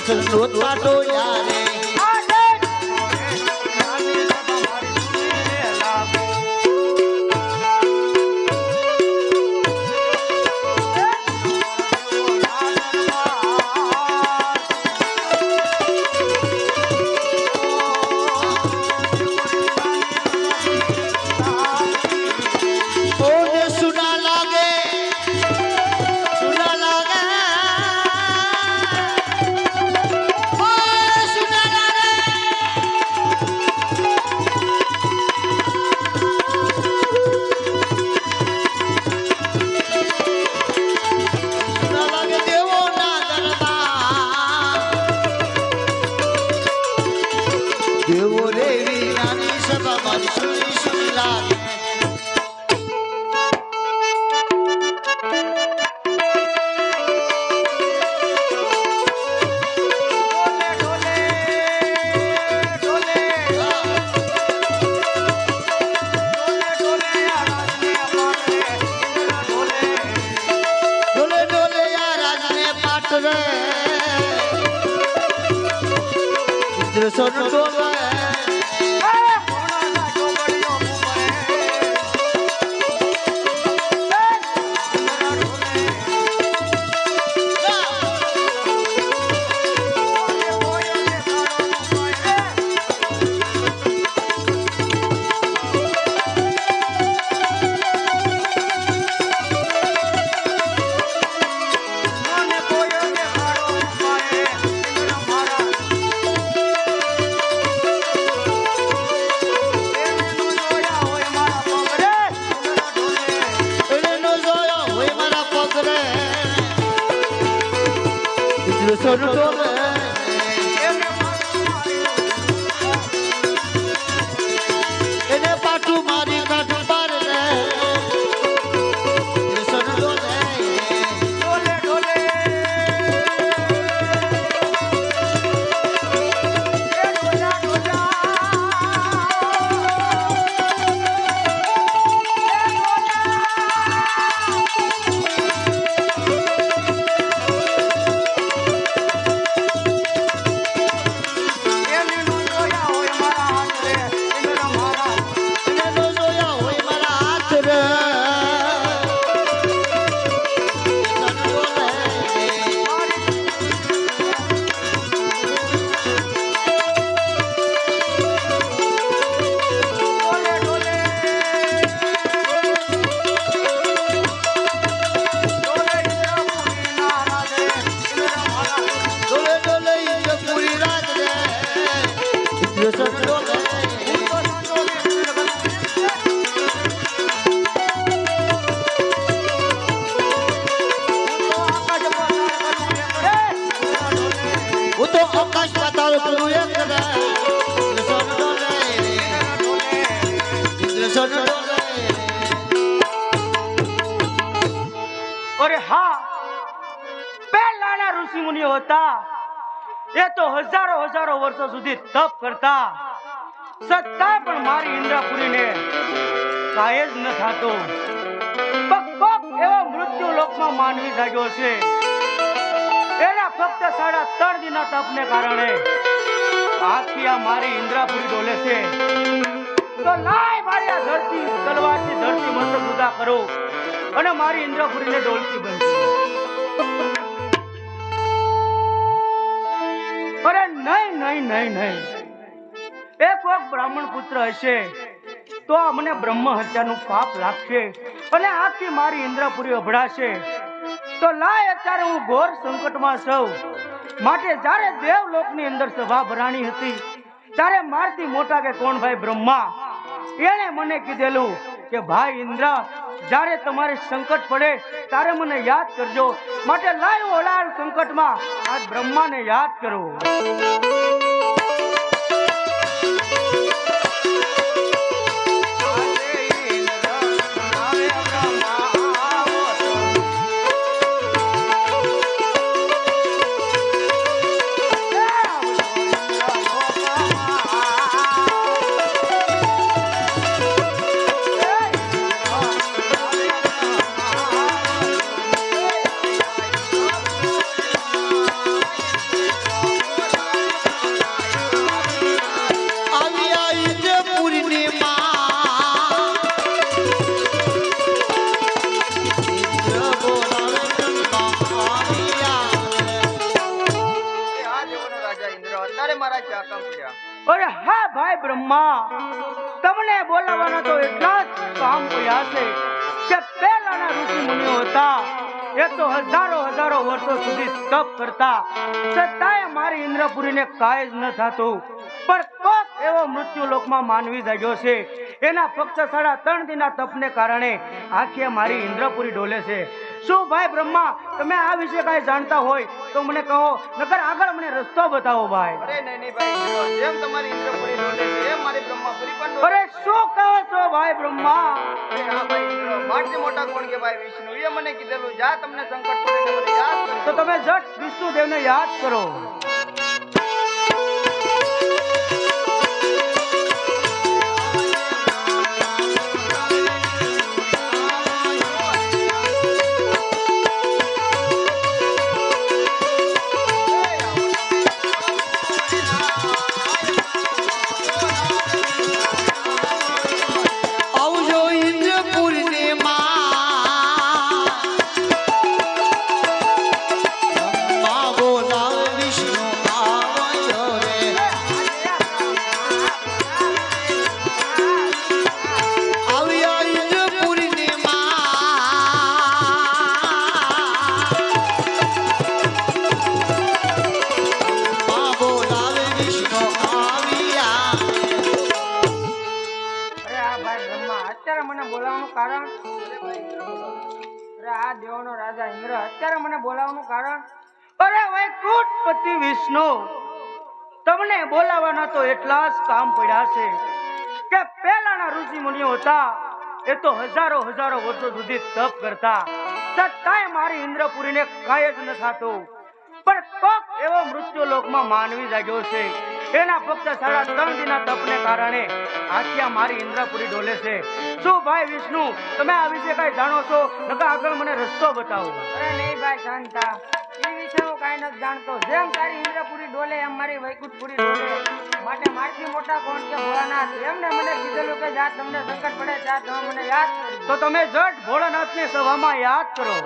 સંતોષ પાટો યારે દેવો રે વીરાની સભા મારી સુની સુની લાગે ડોલે ડોલે યા રાજને પાટ રે સોનું ડોલે સોનું ડોલે એને પાટું મારી કાઢું પાર રે સોનું ડોલે ડોલે ડોલે આકાશ પાતાળ કરું એક રે સોનું ડોલે સોનું ડોલે અરે હા પહેલાના ઋષિ મુનિઓ હતા એ તો હજારો હજારો વર્ષો સુધી તપ કરતા છતાં પણ મારી ઇન્દ્રપુરીને કાંઈ જ ન થાતો પગ એવો મૃત્યુ લોકમાં માનવી જાગ્યો છે એના ફક્ત 3.5 દિનના તપને કારણે આખી આ મારી ઇન્દ્રપુરી ડોલે છે તો લાય મારી આ ધરતી તલવારથી ધરતી મસ્તક જુદા કરો અને મારી ઇન્દ્રપુરીને ડોલતી બનશે અરે નહીં નહીં નહીં નહીં એક બ્રાહ્મણ પુત્ર હશે તો આ મને બ્રહ્મ હત્યાનું પાપ લાગશે અને આખી મારી ઇન્દ્રપુરી અભડાશે તો લાય અત્યારે હું ઘોર સંકટમાં છું માટે જ્યારે દેવલોકની અંદર સભા ભરાણી હતી ત્યારે મારથી મોટા કે કોણ ભાઈ બ્રહ્મા એણે મને કીધેલું કે ભાઈ ઇન્દ્ર જ્યારે તમારે સંકટ પડે ત્યારે મને યાદ કરજો માટે લાય ઓલાળ સંકટમાં આજ બ્રહ્માને યાદ કરો અરે હા ભાઈ બ્રહ્મા, તમને બોલાવવાના તો એટલા જ કામ પડ્યા છે કે પહેલાના ઋષિ મુનિઓ હતા એ તો હજારો વર્ષો સુધી તપ કરતા, છતાંય મારી ઇન્દ્રપુરીને કાંઈ જ ન થતું. પણ કોક એવો મૃત્યુ લોકમાં માનવી જાગ્યો છે, એના ફક્ત 3.5 દિનના તપને કારણે આખી મારી ઇન્દ્રપુરી ડોલે છે. શું ભાઈ બ્રહ્મા, તમે આ વિશે કાંઈ જાણતા હોય તો મને કહો, નકર આગળ મને રસ્તો બતાવો ભાઈ. અરે નહીં ભાઈ, જેમ તમારી ઇન્દ્રપુરી ડોલે છે એમ મારી બ્રહ્માપુરી પણ ડોલે. અરે શું કહો છો ભાઈ બ્રહ્મા? અરે હા ભાઈ, ઇન્દ્ર મારથી મોટા કોણ કે ભાઈ વિષ્ણુ? એ મને કીધેલું જા તમને સંકટ પડે તો મને યાદ કરો. તો તમે જટ વિષ્ણુદેવને યાદ કરો. વૈકુંઠપતિ વિષ્ણુ, તમને બોલાવવાના તો એટલા જ કામ પડ્યા છે કે પહેલાના ઋષિ મુનિઓ હતા એ તો હજારો વર્ષો સુધી તપ કરતા, છતાંય મારી ઇન્દ્રપુરીને કાંઈ જ ન થતું. પણ કોક એવો મૃત્યુ લોકમાં માનવી જાગ્યો છે, એના ફક્ત 3.5 દિનના તપને કારણે આખી મારી ઇન્દ્રપુરી ડોલે છે. શું ભાઈ વિષ્ણુ, તમે આ વિશે કઈ જાણો છો? નકર આગળ મને રસ્તો બતાવો. અરે નહીં ભાઈ શાંતા, એ વિશે હું કાંઈ નથી જાણતો. જેમ તારી ઇન્દ્રપુરી ડોલે એમ મારી વૈકુંઠપુરી ડોલે. માટે મારથી મોટા કોણ કે ભોળાનાથ? એમને મને કીધેલું કે જા તમને સંકટ પડે ત્યાં તમે મને યાદ કરો. તો તમે જટ ભોળાનાથની સભામાં યાદ કરો.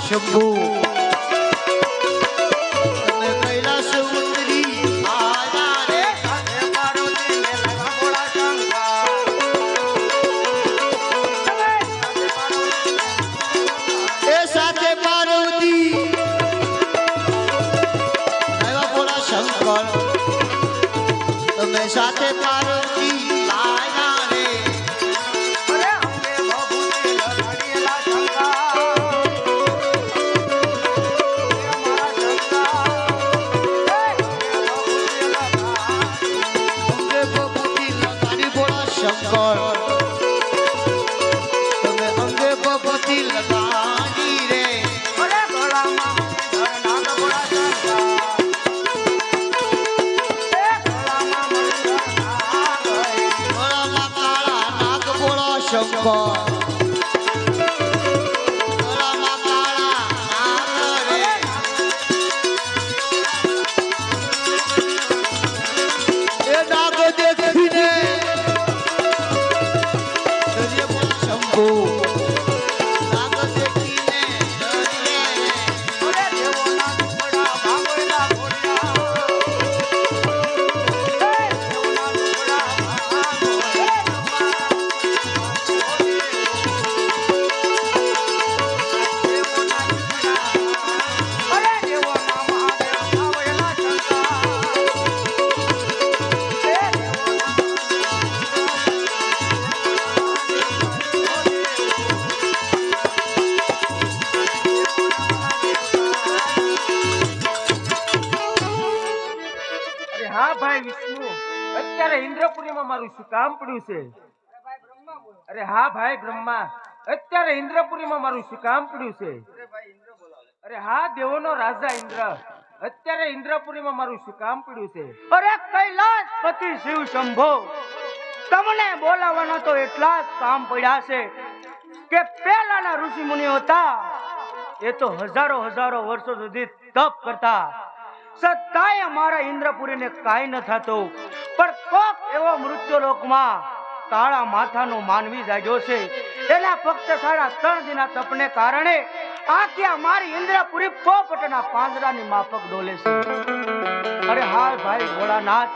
શંભુ તમે કૈલાસ ઉતરી આયા રે સાથે પાર્વતી ને લગા ભોળા શંકર. એ સાથે પાર્વતી આવ્યા ભોળા શંકર તમે સાથે પાર્વતી આયા રે અરે અંબે ભભૂતિ લગાડેલા શંકર. શંકર તમે અંગે ભભૂતિ લગાડી રે અરે ગળામાં નાગ ભોળા શંકર. એ ગળામાં ગળામાં કાળા નાગ રે. એ નાગ દેખીને ડરે બોલ શંભુ. નાગ દેખીને ડરે. અરે દેવોના ટુકડા ભાગોયલા ઘોડિયા. હે દેવોના ટુકડા અરે દેવોના મહાદેવ ભાવયલા શંકા. હે અરે હા ભાઈ વિષ્ણુ, અત્યારે ઇન્દ્રપુરીમાં મારું શું કામ પડ્યું છે? અરે હા ભાઈ બ્રહ્મા, અત્યારે ઇન્દ્રપુરીમાં મારું શું કામ પડ્યું છે? અરે હા દેવોનો રાજા ઇન્દ્ર, અત્યારે ઇન્દ્રપુરીમાં મારું શું કામ પડ્યું છે? અરે કૈલાસપતિ શિવ શંભો, તમને બોલાવવાના તો એટલા જ કામ પડ્યા છે કે પહેલાના ઋષિ મુનિઓ હતા એ તો હજારો વર્ષો સુધી તપ કરતા, છતાંય અમારા ઇન્દ્રપુરીને કાંઈ ન થતું. પણ કોક એવો મૃત્યુલોકમાં કાળા માથાનો માનવી જાગ્યો છે. એના ફક્ત 3.5 દિનના તપને કારણે આખી અમારી ઇન્દ્રપુરી પોપટના પાંજરાની માફક ડોલે છે. અરે હા ભાઈ ભોળાનાથ,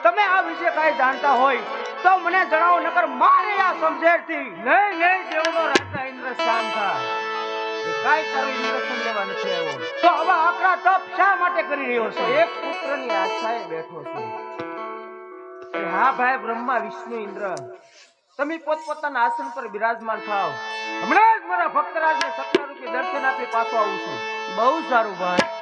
તમે આ વિશે કાંઈ જાણતા હોય તો મને જણાવો, નકર મારે આ સમજેરથી નહીં દેવોનો રાજા ઇન્દ્ર શાંત થા. એ કાંઈ તારું ઇન્દ્રશન લેવા નથી આવ્યો. તો આવા આકરા તપ શા માટે કરી રહ્યો છે? એક પુત્રની આશાએ બેઠો છું. અરે હા ભાઈ બ્રહ્મા વિષ્ણુ ઇન્દ્ર, તમે પોતપોતાના આસન પર બિરાજમાન થાવ. હમણાં જ મારા ભક્તરાજને સત્યરૂપી દર્શન આપી પાછો આવું છું. બહુ સારું ભાઈ.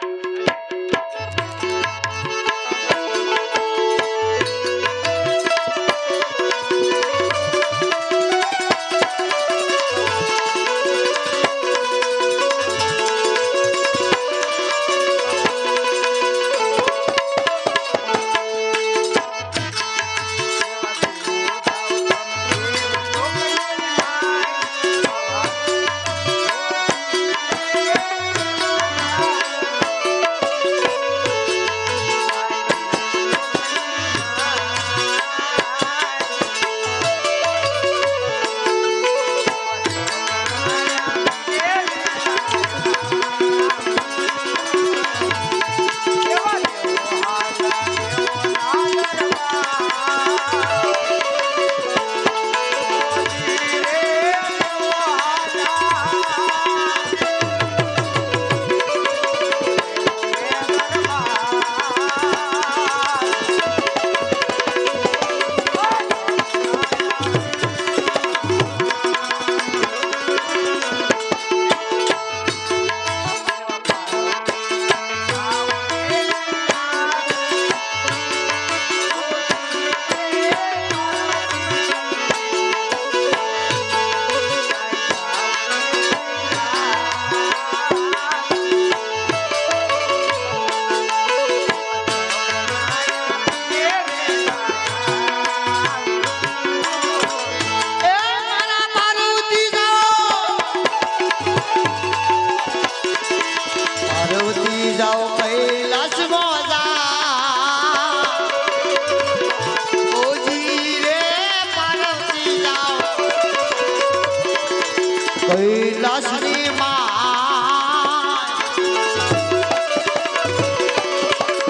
કૈલાસની માં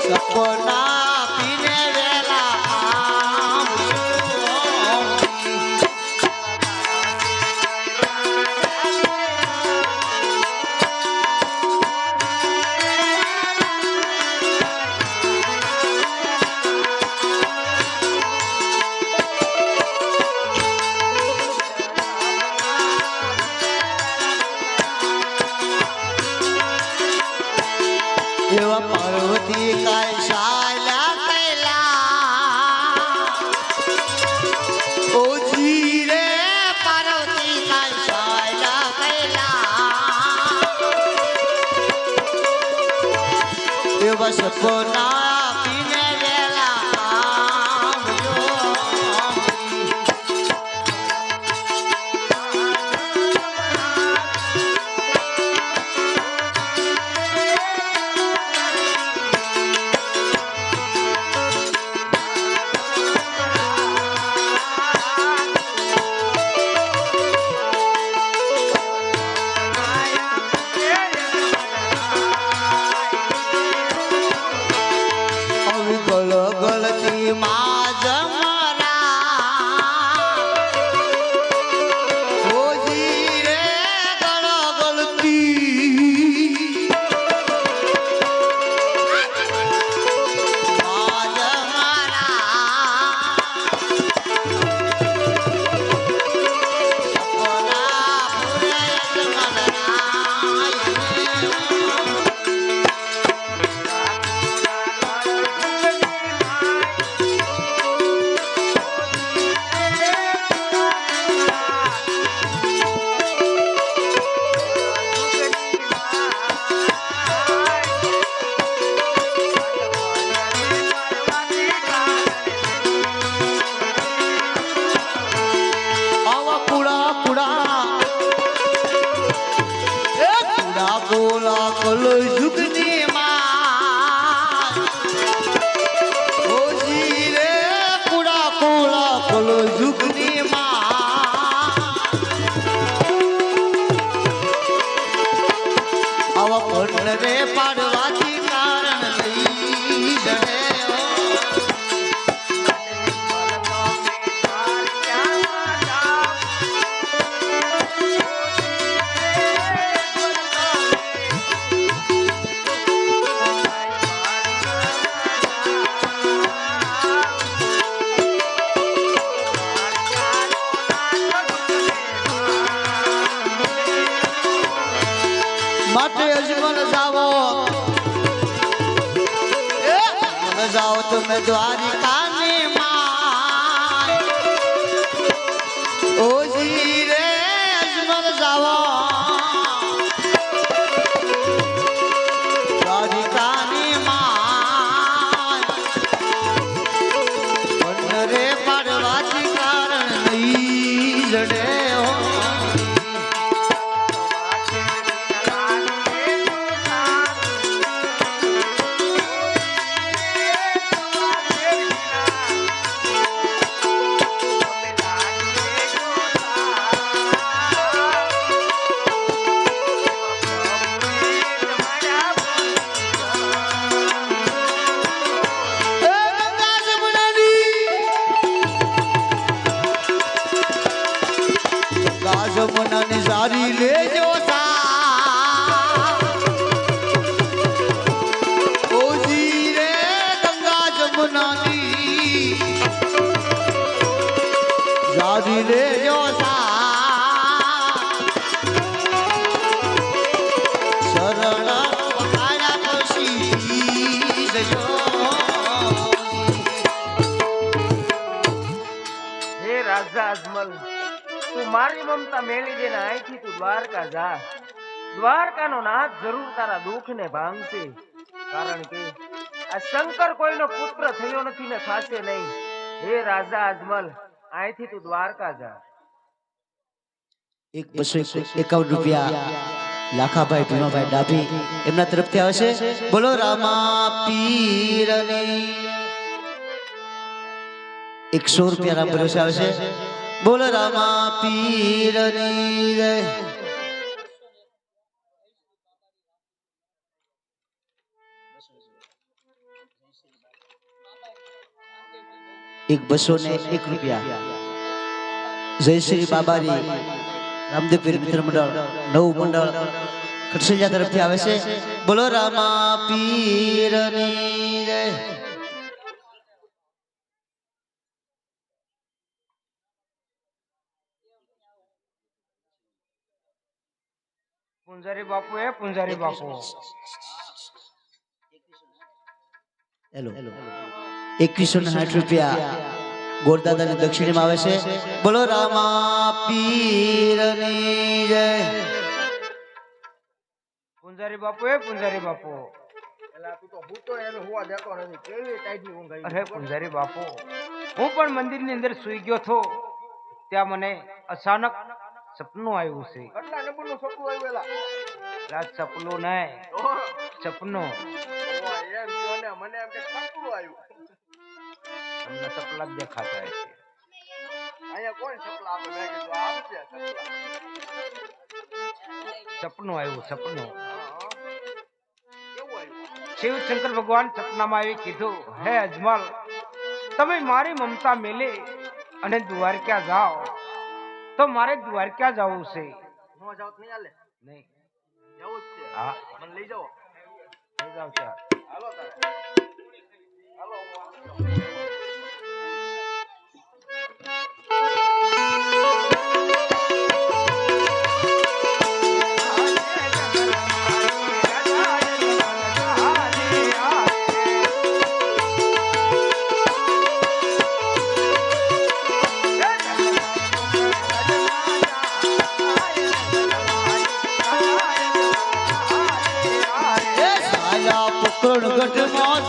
સપના પીને વેલા એવા પાર્વતી કાય શાલા કૈલા ઓજી રે પાર્વતી કાય શાલા કૈલા એવા સપના પીને વેલા માં જમરા ઓજી રે ગળગળતી માં જમરા સપના પૂરે બોલા કલ જુગની માં ઓજી રે કુડા કોલા કલ જુગની માં આવા પડ રે પાડવાથી કારણ લઈ જડે માટે અજમલ જાવો મન જાઓ તમે દ્વારિકાની માં ઓજી રે અજમલ જાવો દ્વારિકાની માં મન રે પાડવાથી કારણ નહીં જડે જમનાની સારી લેજો ઓજી રે ગંગા જમનાની સારી લેજો શરણ વખાયા પછી જજો હે રાજા અજમલ તું મારી મમતા મેળી દે ને અહીંથી તું દ્વારકા જા દ્વારકાનો નાથ જરૂર તારા દુઃખને ભાંગશે કારણ કે આ શંકર કોઈનો પુત્ર થયો નથી ને થાશે નહીં હે રાજા અજમલ અહીંથી તું દ્વારકા જા 151 રૂપિયા લાખાભાઈ ભીમાભાઈ ડાભી એમના તરફથી આવશે બોલો રામા પીરની 100 રૂપિયા રામ ભરોસે આવશે બોલો રામા પીરની જય એક 201 રૂપિયા જય શ્રી બાબારી રામદેવ પીર મિત્ર મંડળ નવું મંડળ ખડસૈયા તરફથી આવે છે બોલો રામા પીરની જય પૂંજારી બાપુ હે પૂંજારી બાપુ હેલો 2160 રૂપિયા ગોરદાદાની દક્ષિણમાં આવે છે બોલો રામા પીરની જય પૂંજારી બાપુ હે પૂંજારી બાપુ એલા તું તો હૂતો એને હુવા દેતો નથી કેવી ટાઈટની ઊંઘ આવી અરે પૂંજારી બાપુ હું પણ મંદિરની અંદર સૂઈ ગયો હતો ત્યાં મને અચાનક સપનું આવ્યું છે કેટલા નંબરનું સપનું આવ્યું એલા રાત સપનું નહીં સપનું એમ કયો ને મને એમ કે સપનું આવ્યું તમને સપના જ દેખાતા હશે અહીંયા કોણ સપલા આપે મેં કીધું આપશે સપલા સપનું આવ્યું સપનું કેવું આવ્યું શિવ શંકર ભગવાન સપનામાં આવી કીધું હે અજમલ તમે મારી મમતા મેલે અને દ્વારકા જાઓ તો મારે દ્વારકા જવું છે. નો જાવ તો નહીં હાલે. નહીં જવું જ છે. હા મને લઈ જાઓ. લઈ જાઓ ચાલ. હાલો તારે. હાલો હું આવું છું. એ સાલા પકડ ગઢમાં